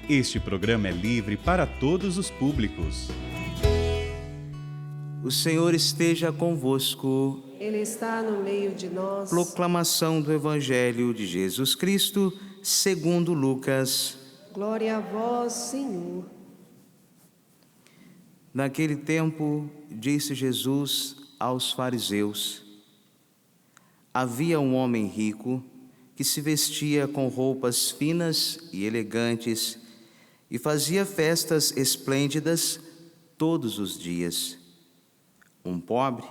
Este programa é livre para todos os públicos. O Senhor esteja convosco. Ele está no meio de nós. Proclamação do Evangelho de Jesus Cristo, segundo Lucas. Glória a vós, Senhor. Naquele tempo, disse Jesus aos fariseus: havia um homem rico que se vestia com roupas finas e elegantes e fazia festas esplêndidas todos os dias. Um pobre,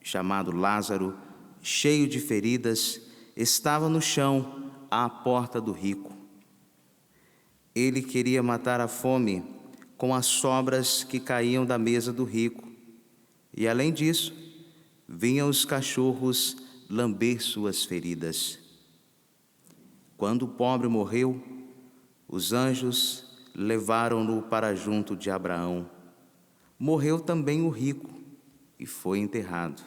chamado Lázaro, cheio de feridas, estava no chão à porta do rico. Ele queria matar a fome com as sobras que caíam da mesa do rico, e além disso, vinham os cachorros lamber suas feridas. Quando o pobre morreu, os anjos levaram-no para junto de Abraão. Morreu também o rico e foi enterrado.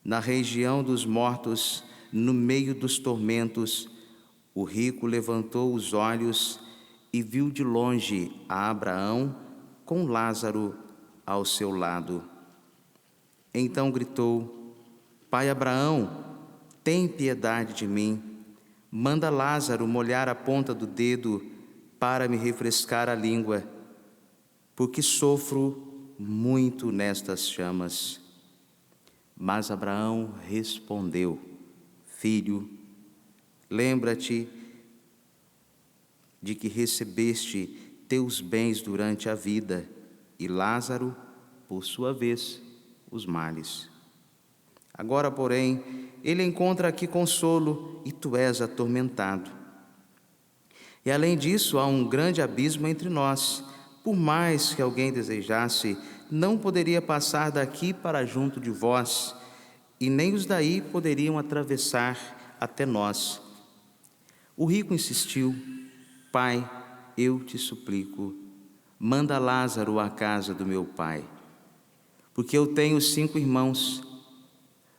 Na região dos mortos, no meio dos tormentos, o rico levantou os olhos e viu de longe a Abraão com Lázaro ao seu lado. Então gritou: Pai Abraão, tem piedade de mim. Manda Lázaro molhar a ponta do dedo para me refrescar a língua, porque sofro muito nestas chamas. Mas Abraão respondeu: Filho, lembra-te de que recebeste teus bens durante a vida, e Lázaro, por sua vez, os males. Agora, porém, ele encontra aqui consolo e tu és atormentado. E além disso, há um grande abismo entre nós. Por mais que alguém desejasse, não poderia passar daqui para junto de vós, e nem os daí poderiam atravessar até nós. O rico insistiu: Pai, eu te suplico, manda Lázaro à casa do meu pai, porque eu tenho 5 irmãos.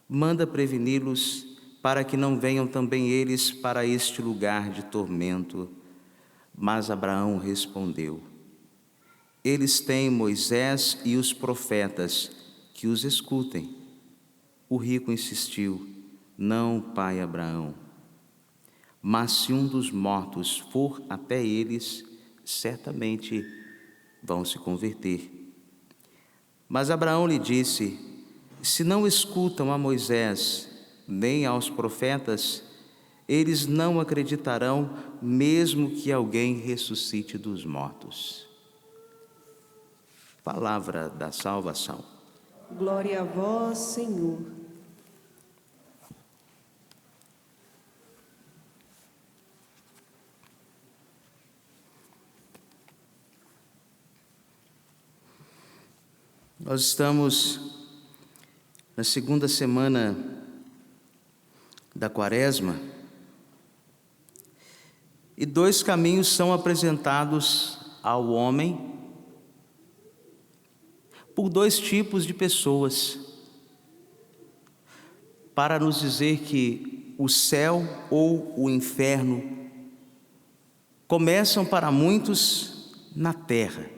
Manda preveni-los para que não venham também eles para este lugar de tormento. Mas Abraão respondeu: eles têm Moisés e os profetas, que os escutem. O rico insistiu: não, pai Abraão, mas se um dos mortos for até eles, certamente vão se converter. Mas Abraão lhe disse: se não escutam a Moisés nem aos profetas, eles não acreditarão, mesmo que alguém ressuscite dos mortos. Palavra da salvação. Glória a vós, Senhor. Nós estamos na segunda semana da Quaresma e 2 caminhos são apresentados ao homem por 2 tipos de pessoas, para nos dizer que o céu ou o inferno começam para muitos na terra.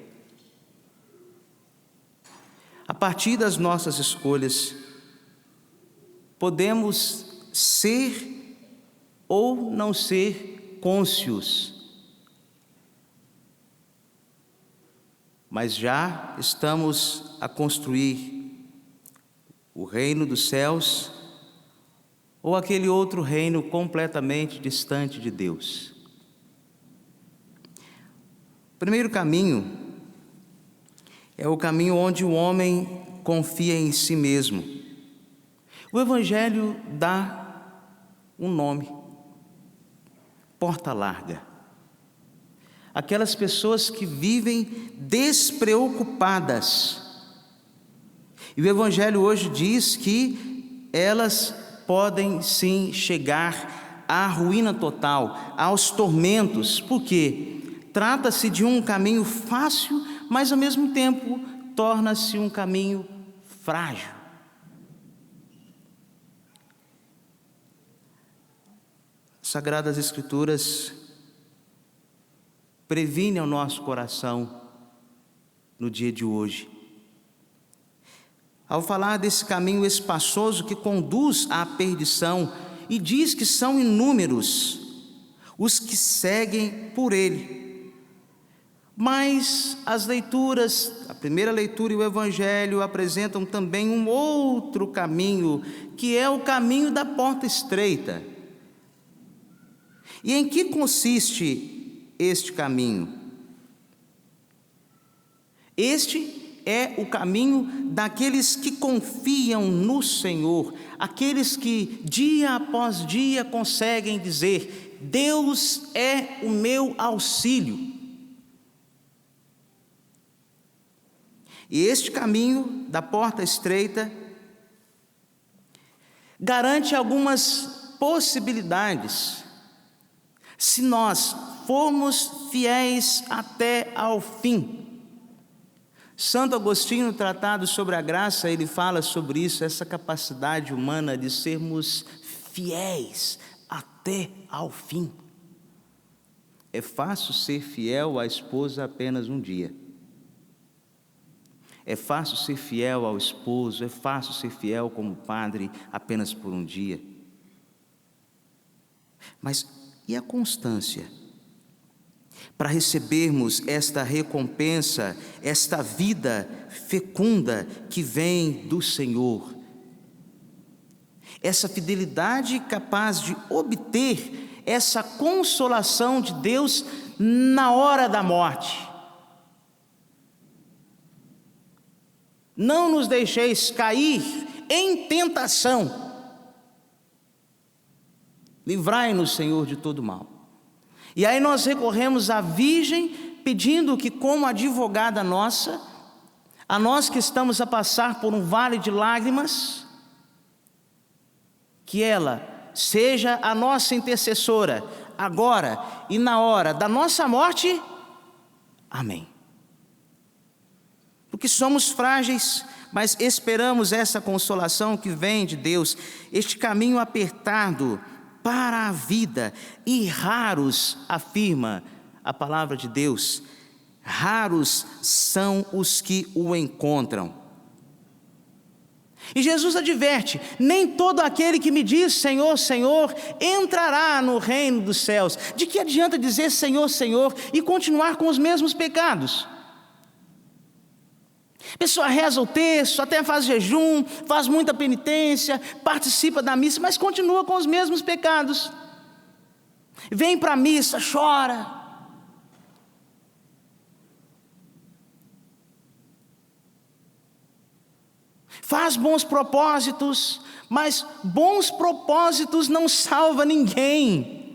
A partir das nossas escolhas, podemos ser ou não ser cônscios, mas já estamos a construir o reino dos céus ou aquele outro reino completamente distante de Deus. O primeiro caminho é o caminho onde o homem confia em si mesmo. O Evangelho dá um nome: porta larga. Aquelas pessoas que vivem despreocupadas. E o Evangelho hoje diz que elas podem sim chegar à ruína total, aos tormentos. Por quê? Trata-se de um caminho fácil, mas ao mesmo tempo torna-se um caminho frágil. Sagradas Escrituras previne ao nosso coração no dia de hoje. Ao falar desse caminho espaçoso que conduz à perdição, e diz que são inúmeros os que seguem por ele. Mas as leituras, a primeira leitura e o Evangelho apresentam também um outro caminho, que é o caminho da porta estreita. E em que consiste este caminho? Este é o caminho daqueles que confiam no Senhor, aqueles que dia após dia conseguem dizer: Deus é o meu auxílio. E este caminho da porta estreita garante algumas possibilidades, se nós formos fiéis até ao fim. Santo Agostinho, no Tratado sobre a Graça, ele fala sobre isso, essa capacidade humana de sermos fiéis até ao fim. É fácil ser fiel à esposa apenas um dia. É fácil ser fiel ao esposo, é fácil ser fiel como padre apenas por um dia. Mas e a constância? Para recebermos esta recompensa, esta vida fecunda que vem do Senhor. Essa fidelidade capaz de obter essa consolação de Deus na hora da morte. Não nos deixeis cair em tentação. Livrai-nos, Senhor, de todo mal. E aí nós recorremos à Virgem, pedindo que, como advogada nossa, a nós que estamos a passar por um vale de lágrimas, que ela seja a nossa intercessora, agora e na hora da nossa morte. Amém. Porque somos frágeis, mas esperamos essa consolação que vem de Deus, este caminho apertado para a vida, e raros, afirma a palavra de Deus, raros são os que o encontram. E Jesus adverte: nem todo aquele que me diz Senhor, Senhor, entrará no reino dos céus. De que adianta dizer Senhor, Senhor e continuar com os mesmos pecados? A pessoa reza o texto, até faz jejum, faz muita penitência, participa da missa, mas continua com os mesmos pecados. Vem para a missa, chora. Faz bons propósitos, mas bons propósitos não salvam ninguém.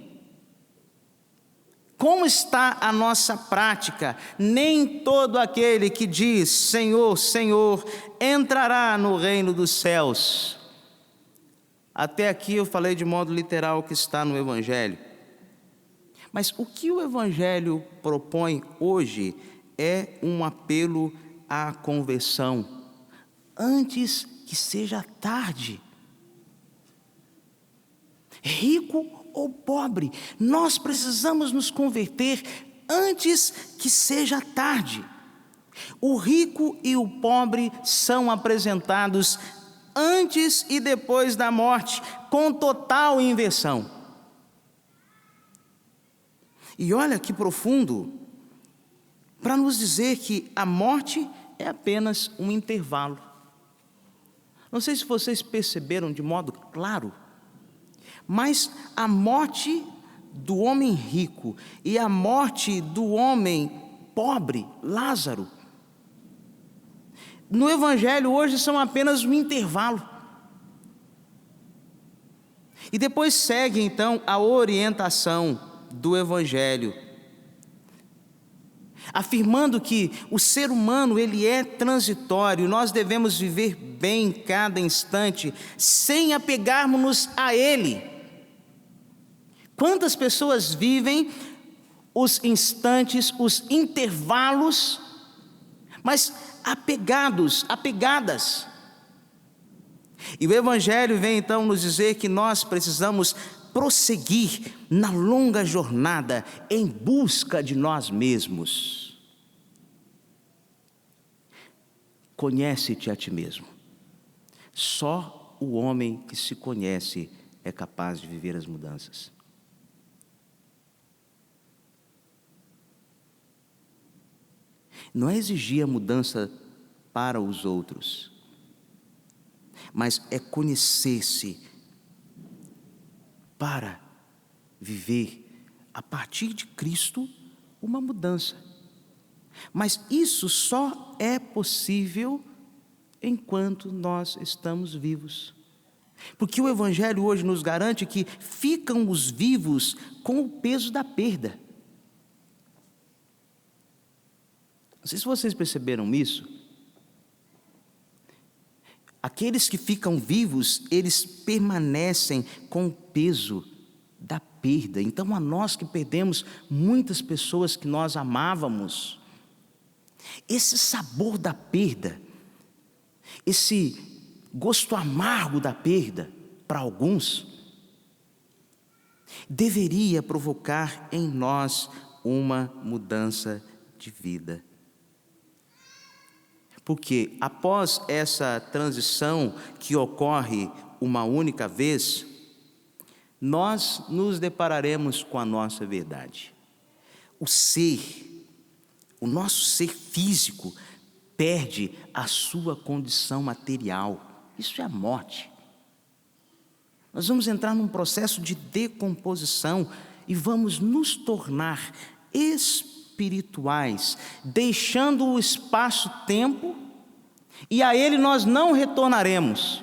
Como está a nossa prática? Nem todo aquele que diz Senhor, Senhor, entrará no reino dos céus. Até aqui eu falei de modo literal o que está no Evangelho. Mas o que o Evangelho propõe hoje é um apelo à conversão, antes que seja tarde. Rico ou pobre, nós precisamos nos converter antes que seja tarde. O rico e o pobre são apresentados antes e depois da morte, com total inversão. E olha que profundo, para nos dizer que a morte é apenas um intervalo. Não sei se vocês perceberam de modo claro, mas a morte do homem rico e a morte do homem pobre, Lázaro, no Evangelho hoje são apenas um intervalo. E depois segue então a orientação do Evangelho, afirmando que o ser humano ele é transitório, nós devemos viver bem cada instante, sem apegarmos-nos a ele. Quantas pessoas vivem os instantes, os intervalos, mas apegadas. E o Evangelho vem então nos dizer que nós precisamos prosseguir na longa jornada em busca de nós mesmos. Conhece-te a ti mesmo. Só o homem que se conhece é capaz de viver as mudanças. Não é exigir a mudança para os outros, mas é conhecer-se para viver, a partir de Cristo, uma mudança. Mas isso só é possível enquanto nós estamos vivos. Porque o Evangelho hoje nos garante que ficam os vivos com o peso da perda. Não sei se vocês perceberam isso. Aqueles que ficam vivos, eles permanecem com o peso da perda. Então, a nós que perdemos muitas pessoas que nós amávamos, esse sabor da perda, esse gosto amargo da perda, para alguns, deveria provocar em nós uma mudança de vida. Porque após essa transição que ocorre uma única vez, nós nos depararemos com a nossa verdade. O nosso ser físico perde a sua condição material. Isso é a morte. Nós vamos entrar num processo de decomposição e vamos nos tornar espirituais, deixando o espaço-tempo, e a ele nós não retornaremos.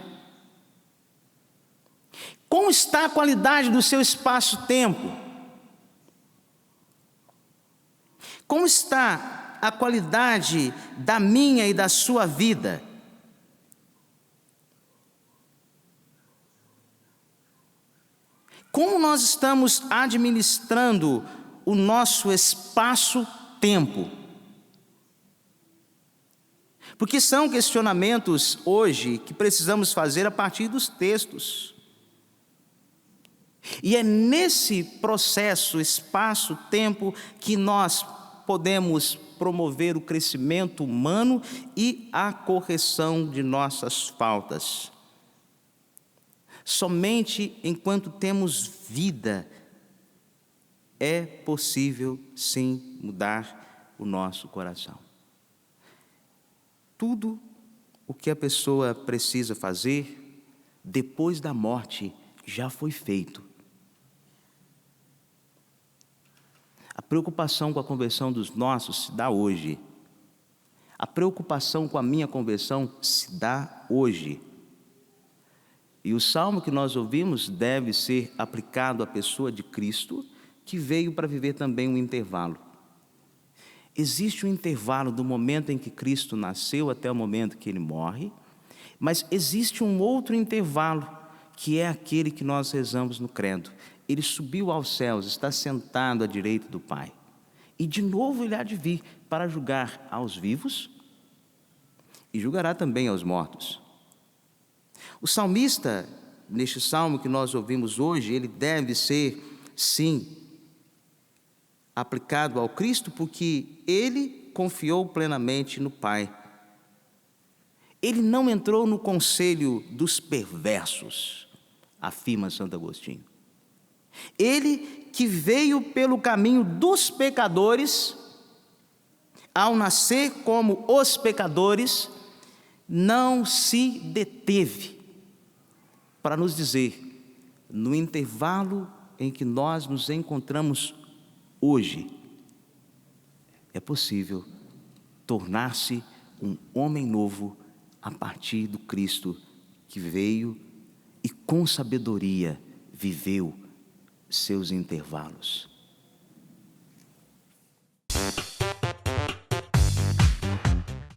Como está a qualidade do seu espaço-tempo? Como está a qualidade da minha e da sua vida? Como nós estamos administrando o nosso espaço-tempo? Porque são questionamentos hoje que precisamos fazer a partir dos textos. E é nesse processo, espaço-tempo, que nós podemos promover o crescimento humano e a correção de nossas faltas. Somente enquanto temos vida é possível, sim, mudar o nosso coração. Tudo o que a pessoa precisa fazer depois da morte já foi feito. A preocupação com a conversão dos nossos se dá hoje. A preocupação com a minha conversão se dá hoje. E o salmo que nós ouvimos deve ser aplicado à pessoa de Cristo, que veio para viver também um intervalo. Existe um intervalo do momento em que Cristo nasceu até o momento que Ele morre, mas existe um outro intervalo, que é aquele que nós rezamos no credo. Ele subiu aos céus, está sentado à direita do Pai. E de novo Ele há de vir para julgar aos vivos e julgará também aos mortos. O salmista, neste salmo que nós ouvimos hoje, ele deve ser, sim, aplicado ao Cristo, porque ele confiou plenamente no Pai. Ele não entrou no conselho dos perversos, afirma Santo Agostinho. Ele que veio pelo caminho dos pecadores, ao nascer como os pecadores, não se deteve para nos dizer, no intervalo em que nós nos encontramos hoje, é possível tornar-se um homem novo a partir do Cristo que veio e com sabedoria viveu seus intervalos.